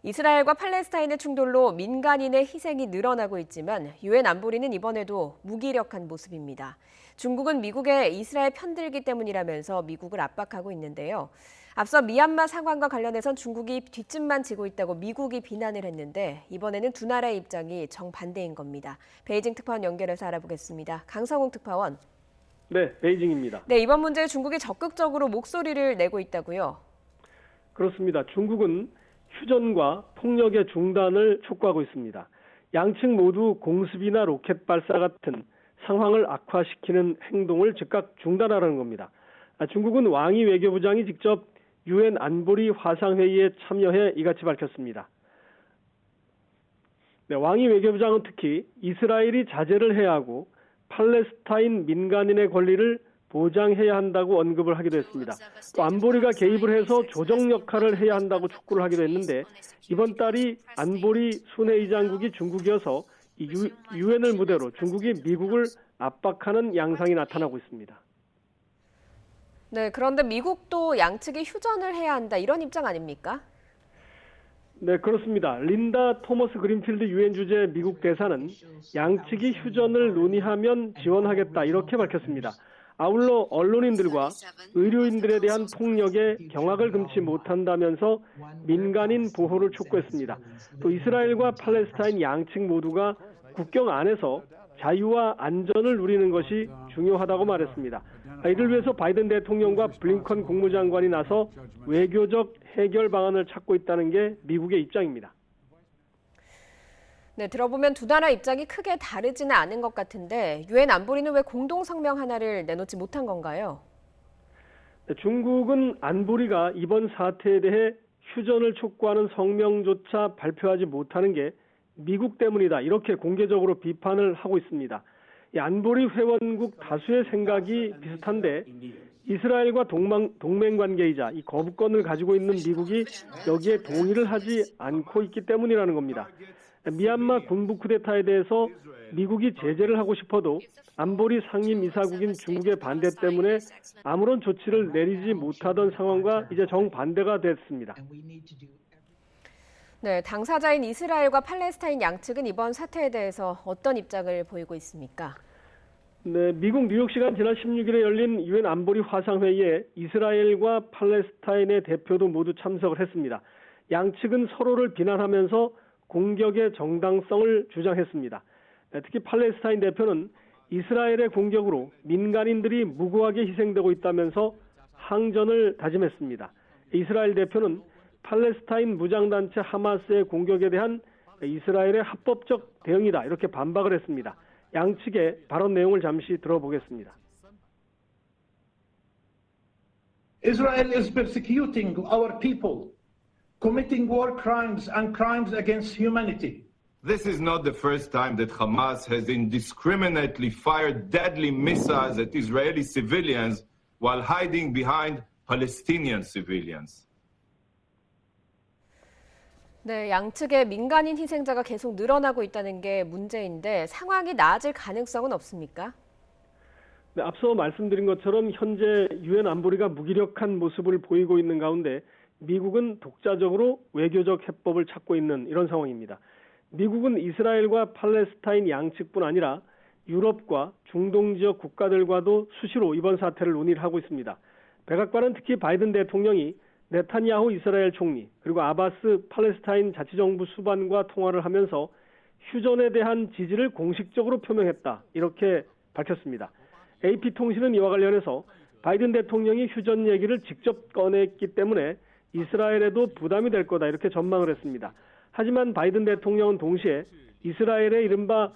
이스라엘과 팔레스타인의 충돌로 민간인의 희생이 늘어나고 있지만 유엔 안보리는 이번에도 무기력한 모습입니다. 중국은 미국의 이스라엘 편들기 때문이라면서 미국을 압박하고 있는데요. 앞서 미얀마 상황과 관련해선 중국이 뒷짐만 지고 있다고 미국이 비난을 했는데 이번에는 두 나라의 입장이 정반대인 겁니다. 베이징 특파원 연결해서 알아보겠습니다. 강성웅 특파원. 네, 베이징입니다. 네, 이번 문제에 중국이 적극적으로 목소리를 내고 있다고요? 그렇습니다. 중국은 휴전과 폭력의 중단을 촉구하고 있습니다. 양측 모두 공습이나 로켓 발사 같은 상황을 악화시키는 행동을 즉각 중단하라는 겁니다. 중국은 왕이 외교부장이 직접 유엔 안보리 화상회의에 참여해 이같이 밝혔습니다. 네, 왕이 외교부장은 특히 이스라엘이 자제를 해야 하고 팔레스타인 민간인의 권리를 보장해야 한다고 언급을 하기도 했습니다. 또 안보리가 개입을 해서 조정 역할을 해야 한다고 촉구를 하기도 했는데 이번 달이 안보리 순회의장국이 중국이어서 유엔을 무대로 중국이 미국을 압박하는 양상이 나타나고 있습니다. 네, 그런데 미국도 양측이 휴전을 해야 한다 이런 입장 아닙니까? 네, 그렇습니다. 린다 토머스 그린필드 유엔 주재 미국 대사는 양측이 휴전을 논의하면 지원하겠다 이렇게 밝혔습니다. 아울러 언론인들과 의료인들에 대한 폭력에 경악을 금치 못한다면서 민간인 보호를 촉구했습니다. 또 이스라엘과 팔레스타인 양측 모두가 국경 안에서 자유와 안전을 누리는 것이 중요하다고 말했습니다. 이를 위해서 바이든 대통령과 블링컨 국무장관이 나서 외교적 해결 방안을 찾고 있다는 게 미국의 입장입니다. 네, 들어보면 두 나라 입장이 크게 다르지는 않은 것 같은데 유엔 안보리는 왜 공동 성명 하나를 내놓지 못한 건가요? 네, 중국은 안보리가 이번 사태에 대해 휴전을 촉구하는 성명조차 발표하지 못하는 게 미국 때문이다 이렇게 공개적으로 비판을 하고 있습니다. 이 안보리 회원국 다수의 생각이 비슷한데 이스라엘과 동맹 관계이자 이 거부권을 가지고 있는 미국이 여기에 동의를 하지 않고 있기 때문이라는 겁니다. 미얀마 군부 쿠데타에 대해서 미국이 제재를 하고 싶어도 안보리 상임이사국인 중국의 반대 때문에 아무런 조치를 내리지 못하던 상황과 이제 정반대가 됐습니다. 네, 당사자인 이스라엘과 팔레스타인 양측은 이번 사태에 대해서 어떤 입장을 보이고 있습니까? 네, 미국 뉴욕 시간 지난 16일에 열린 유엔 안보리 화상회의에 이스라엘과 팔레스타인의 대표도 모두 참석을 했습니다. 양측은 서로를 비난하면서 공격의 정당성을 주장했습니다. 특히 팔레스타인 대표는 이스라엘의 공격으로 민간인들이 무고하게 희생되고 있다면서 항전을 다짐했습니다. 이스라엘 대표는 팔레스타인 무장단체 하마스의 공격에 대한 이스라엘의 합법적 대응이다 이렇게 반박을 했습니다. 양측의 발언 내용을 잠시 들어보겠습니다. Israel is persecuting our people, committing war crimes and crimes against humanity. This is not the first time that Hamas has indiscriminately fired deadly missiles at Israeli civilians while hiding behind Palestinian civilians. 네, 양측의 민간인 희생자가 계속 늘어나고 있다는 게 문제인데 상황이 나아질 가능성은 없습니까? 네, 앞서 말씀드린 것처럼 현재 유엔 안보리가 무기력한 모습을 보이고 있는 가운데 미국은 독자적으로 외교적 해법을 찾고 있는 이런 상황입니다. 미국은 이스라엘과 팔레스타인 양측뿐 아니라 유럽과 중동 지역 국가들과도 수시로 이번 사태를 논의를 하고 있습니다. 백악관은 특히 바이든 대통령이 네타냐후 이스라엘 총리 그리고 아바스 팔레스타인 자치정부 수반과 통화를 하면서 휴전에 대한 지지를 공식적으로 표명했다 이렇게 밝혔습니다. AP통신은 이와 관련해서 바이든 대통령이 휴전 얘기를 직접 꺼냈기 때문에 이스라엘에도 부담이 될 거다 이렇게 전망을 했습니다. 하지만 바이든 대통령은 동시에 이스라엘의 이른바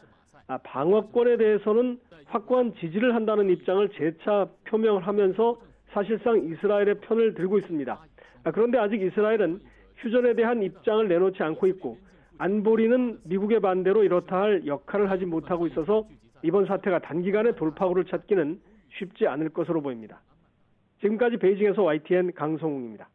방어권에 대해서는 확고한 지지를 한다는 입장을 재차 표명을 하면서 사실상 이스라엘의 편을 들고 있습니다. 그런데 아직 이스라엘은 휴전에 대한 입장을 내놓지 않고 있고 안보리는 미국의 반대로 이렇다 할 역할을 하지 못하고 있어서 이번 사태가 단기간에 돌파구를 찾기는 쉽지 않을 것으로 보입니다. 지금까지 베이징에서 YTN 강성웅입니다.